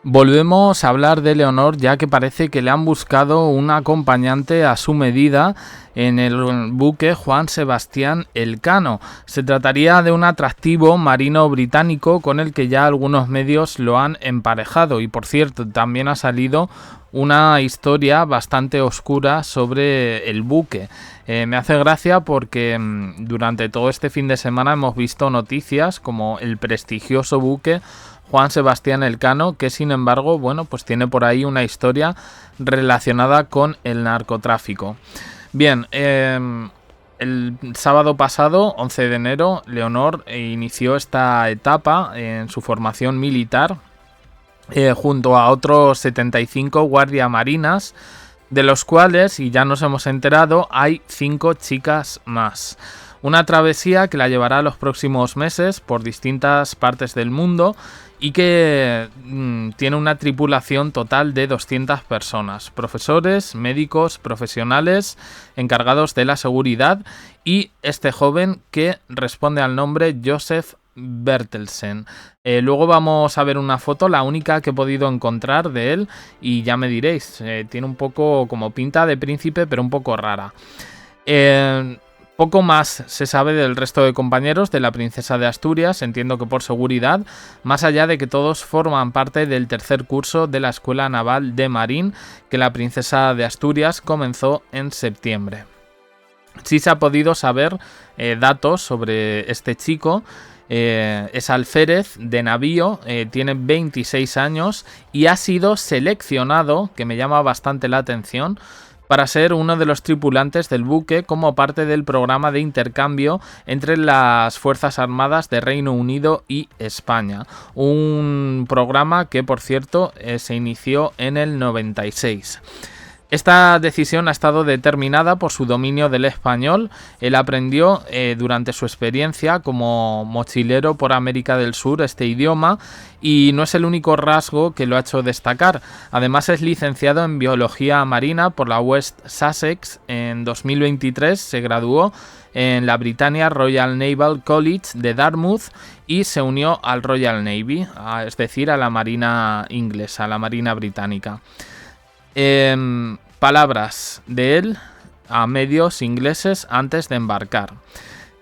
Volvemos a hablar de Leonor, ya que parece que le han buscado un acompañante a su medida en el buque Juan Sebastián Elcano. Se trataría de un atractivo marino británico con el que ya algunos medios lo han emparejado, y por cierto también ha salido una historia bastante oscura sobre el buque. Me hace gracia porque durante todo este fin de semana hemos visto noticias como el prestigioso buque Juan Sebastián Elcano, que sin embargo, bueno, pues tiene por ahí una historia relacionada con el narcotráfico. Bien, el sábado pasado, 11 de enero, Leonor inició esta etapa en su formación militar junto a otros 75 guardias marinas, de los cuales, y ya nos hemos enterado, hay 5 chicas más. Una travesía que la llevará los próximos meses por distintas partes del mundo y que tiene una tripulación total de 200 personas, profesores, médicos, profesionales, encargados de la seguridad y este joven que responde al nombre Joseph Bertelsen. Luego vamos a ver una foto, la única que he podido encontrar de él, y ya me diréis, tiene un poco como pinta de príncipe, pero un poco rara. Poco más se sabe del resto de compañeros de la princesa de Asturias, entiendo que por seguridad, más allá de que todos forman parte del tercer curso de la Escuela Naval de Marín que la princesa de Asturias comenzó en septiembre. Sí se ha podido saber datos sobre este chico. Es alférez de navío, tiene 26 años y ha sido seleccionado, que me llama bastante la atención, para ser uno de los tripulantes del buque como parte del programa de intercambio entre las Fuerzas Armadas de Reino Unido y España. Un programa que, por cierto, se inició en el 96. Esta decisión ha estado determinada por su dominio del español. Él aprendió durante su experiencia como mochilero por América del Sur este idioma y no es el único rasgo que lo ha hecho destacar. Además es licenciado en Biología Marina por la West Sussex. En 2023 se graduó en la Britannia Royal Naval College de Dartmouth y se unió al Royal Navy, es decir, a la Marina inglesa, a la Marina británica. Palabras de él a medios ingleses antes de embarcar.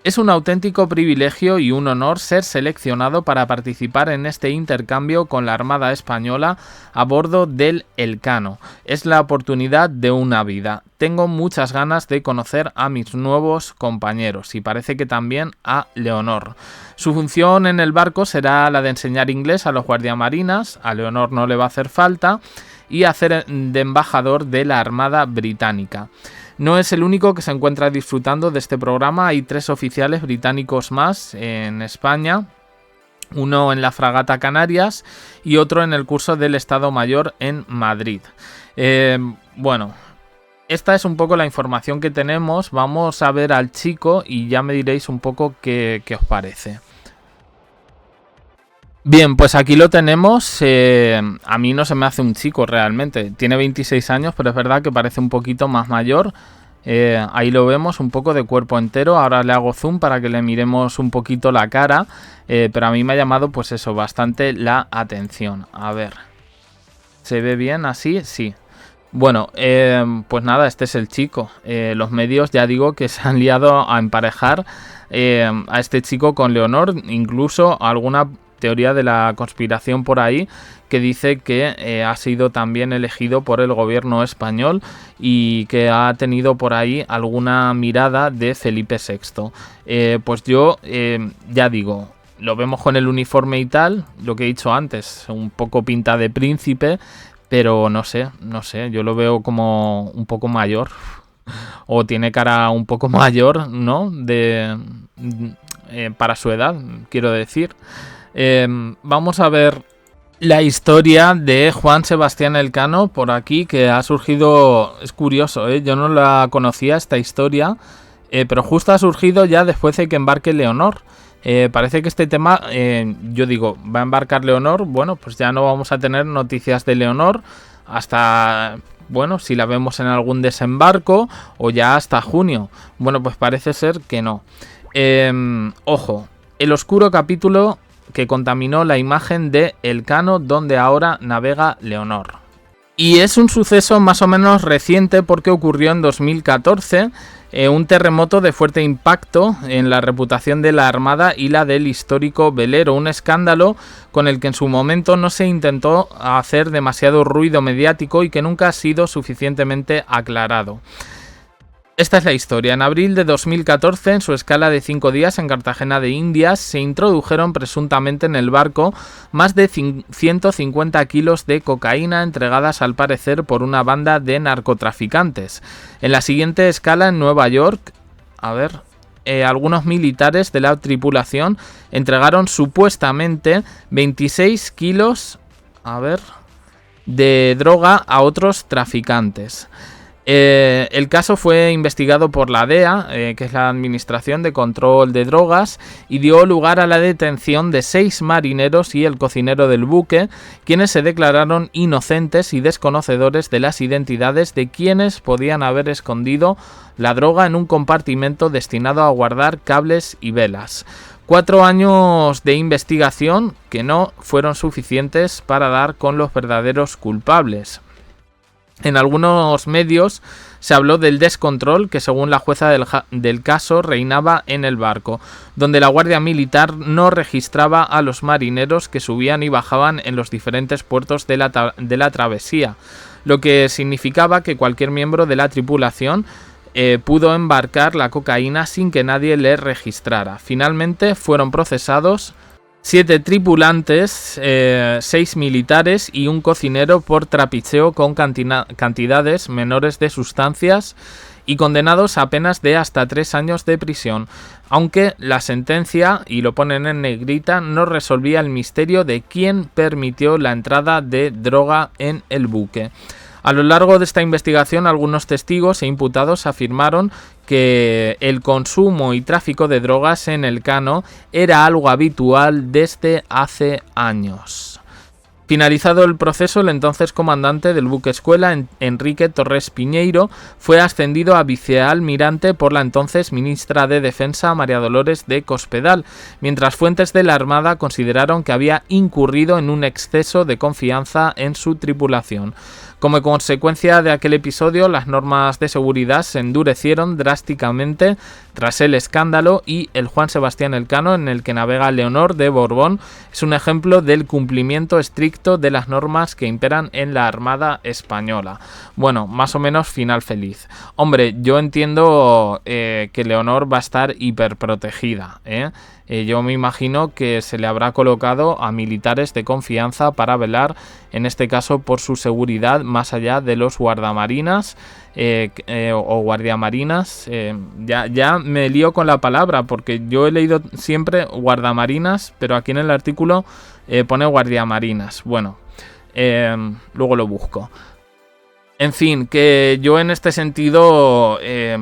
Es un auténtico privilegio y un honor ser seleccionado para participar en este intercambio con la Armada Española a bordo del Elcano. Es la oportunidad de una vida. Tengo muchas ganas de conocer a mis nuevos compañeros y parece que también a Leonor. Su función en el barco será la de enseñar inglés a los guardiamarinas. A Leonor no le va a hacer falta, y hacer de embajador de la Armada Británica. No es el único que se encuentra disfrutando de este programa, hay 3 oficiales británicos más en España, uno en la fragata Canarias y otro en el curso del Estado Mayor en Madrid. Bueno, esta es un poco la información que tenemos. Vamos a ver al chico y ya me diréis un poco qué os parece. Bien, pues aquí lo tenemos. A mí no se me hace un chico realmente. Tiene 26 años, pero es verdad que parece un poquito más mayor. Ahí lo vemos, un poco de cuerpo entero. Ahora le hago zoom para que le miremos un poquito la cara. Pero a mí me ha llamado, pues eso, bastante la atención. A ver, ¿se ve bien así? Sí. Bueno, pues nada, este es el chico. Los medios, ya digo, que se han liado a emparejar a este chico con Leonor. Incluso alguna teoría de la conspiración por ahí que dice que ha sido también elegido por el gobierno español y que ha tenido por ahí alguna mirada de Felipe VI. Pues yo ya digo, lo vemos con el uniforme y tal, lo que he dicho antes, un poco pinta de príncipe, pero no sé, yo lo veo como un poco mayor o tiene cara un poco mayor, ¿no? Para su edad, quiero decir. Vamos a ver la historia de Juan Sebastián Elcano por aquí, que ha surgido, es curioso, yo no la conocía esta historia, pero justo ha surgido ya después de que embarque Leonor. Parece que este tema, yo digo, va a embarcar Leonor, bueno, pues ya no vamos a tener noticias de Leonor hasta, bueno, si la vemos en algún desembarco o ya hasta junio. Bueno, pues parece ser que no. Ojo, el oscuro capítulo que contaminó la imagen de Elcano, donde ahora navega Leonor. Y es un suceso más o menos reciente porque ocurrió en 2014, un terremoto de fuerte impacto en la reputación de la Armada y la del histórico velero, un escándalo con el que en su momento no se intentó hacer demasiado ruido mediático y que nunca ha sido suficientemente aclarado. Esta es la historia. En abril de 2014, en su escala de 5 días en Cartagena de Indias, se introdujeron presuntamente en el barco más de 150 kilos de cocaína entregadas al parecer por una banda de narcotraficantes. En la siguiente escala en Nueva York, algunos militares de la tripulación entregaron supuestamente 26 kilos de droga a otros traficantes. El caso fue investigado por la DEA, que es la Administración de Control de Drogas, y dio lugar a la detención de 6 marineros y el cocinero del buque, quienes se declararon inocentes y desconocedores de las identidades de quienes podían haber escondido la droga en un compartimento destinado a guardar cables y velas. 4 años de investigación que no fueron suficientes para dar con los verdaderos culpables. En algunos medios se habló del descontrol que, según la jueza del caso, reinaba en el barco, donde la Guardia Militar no registraba a los marineros que subían y bajaban en los diferentes puertos de la travesía, lo que significaba que cualquier miembro de la tripulación pudo embarcar la cocaína sin que nadie le registrara. Finalmente fueron procesados 7 tripulantes, 6 militares y un cocinero por trapicheo con cantidades menores de sustancias y condenados a penas de hasta 3 años de prisión, aunque la sentencia, y lo ponen en negrita, no resolvía el misterio de quién permitió la entrada de droga en el buque. A lo largo de esta investigación, algunos testigos e imputados afirmaron que el consumo y tráfico de drogas en Elcano era algo habitual desde hace años. Finalizado el proceso, el entonces comandante del buque escuela, Enrique Torres Piñeiro, fue ascendido a vicealmirante por la entonces ministra de Defensa, María Dolores de Cospedal, mientras fuentes de la Armada consideraron que había incurrido en un exceso de confianza en su tripulación. Como consecuencia de aquel episodio, las normas de seguridad se endurecieron drásticamente tras el escándalo y el Juan Sebastián Elcano, en el que navega Leonor de Borbón, es un ejemplo del cumplimiento estricto de las normas que imperan en la Armada española. Bueno, más o menos final feliz. Hombre, yo entiendo que Leonor va a estar hiperprotegida, yo me imagino que se le habrá colocado a militares de confianza para velar, en este caso, por su seguridad más allá de los guardamarinas o guardiamarinas. Ya me lío con la palabra porque yo he leído siempre guardamarinas, pero aquí en el artículo pone guardiamarinas. Bueno, luego lo busco. En fin, que yo en este sentido,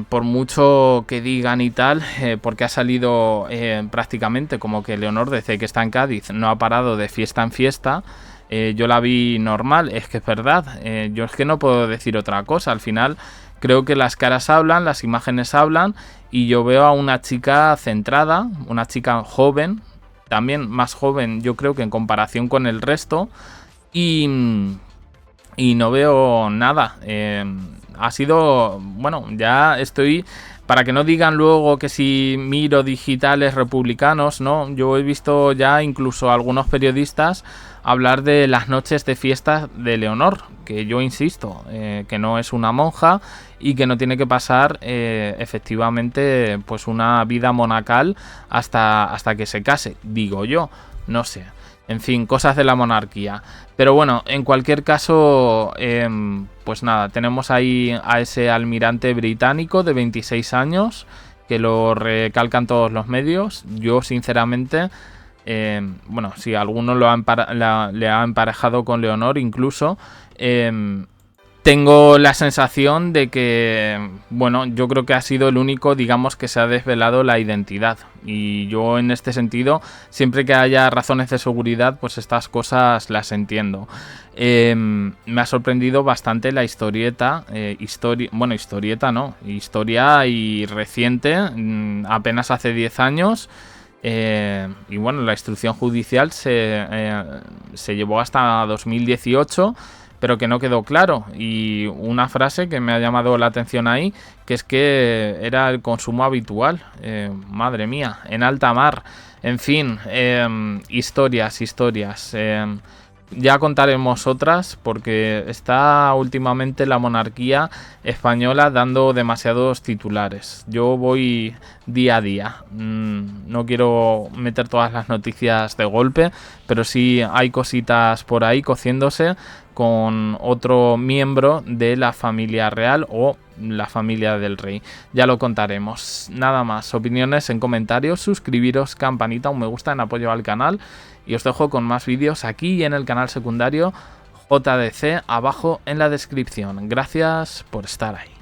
por mucho que digan y tal, porque ha salido prácticamente como que Leonor, desde que está en Cádiz, no ha parado de fiesta en fiesta, yo la vi normal, es que es verdad, yo es que no puedo decir otra cosa, al final creo que las caras hablan, las imágenes hablan, y yo veo a una chica centrada, una chica joven, también más joven yo creo que en comparación con el resto, y no veo nada. Ha sido, bueno, ya estoy, para que no digan luego que si miro digitales republicanos, no, yo he visto ya incluso algunos periodistas hablar de las noches de fiesta de Leonor, que yo insisto, que no es una monja y que no tiene que pasar efectivamente pues una vida monacal hasta que se case, digo yo, no sé. En fin, cosas de la monarquía. Pero bueno, en cualquier caso, pues nada, tenemos ahí a ese almirante británico de 26 años, que lo recalcan todos los medios. Yo, sinceramente, bueno, si alguno le ha emparejado con Leonor incluso, tengo la sensación de que, bueno, yo creo que ha sido el único, digamos, que se ha desvelado la identidad. Y yo en este sentido, siempre que haya razones de seguridad, pues estas cosas las entiendo. Me ha sorprendido bastante la historieta, historia y reciente, apenas hace 10 años, Y bueno, la instrucción judicial se llevó hasta 2018, pero que no quedó claro. Y una frase que me ha llamado la atención ahí, que es que era el consumo habitual. Madre mía, en alta mar. En fin, historias. Ya contaremos otras, porque está últimamente la monarquía española dando demasiados titulares. Yo voy día a día. No quiero meter todas las noticias de golpe, pero sí hay cositas por ahí cociéndose con otro miembro de la familia real o la familia del rey. Ya lo contaremos. Nada más, opiniones en comentarios, suscribiros, campanita, un me gusta en apoyo al canal, y os dejo con más vídeos aquí y en el canal secundario JDC abajo en la descripción. Gracias por estar ahí.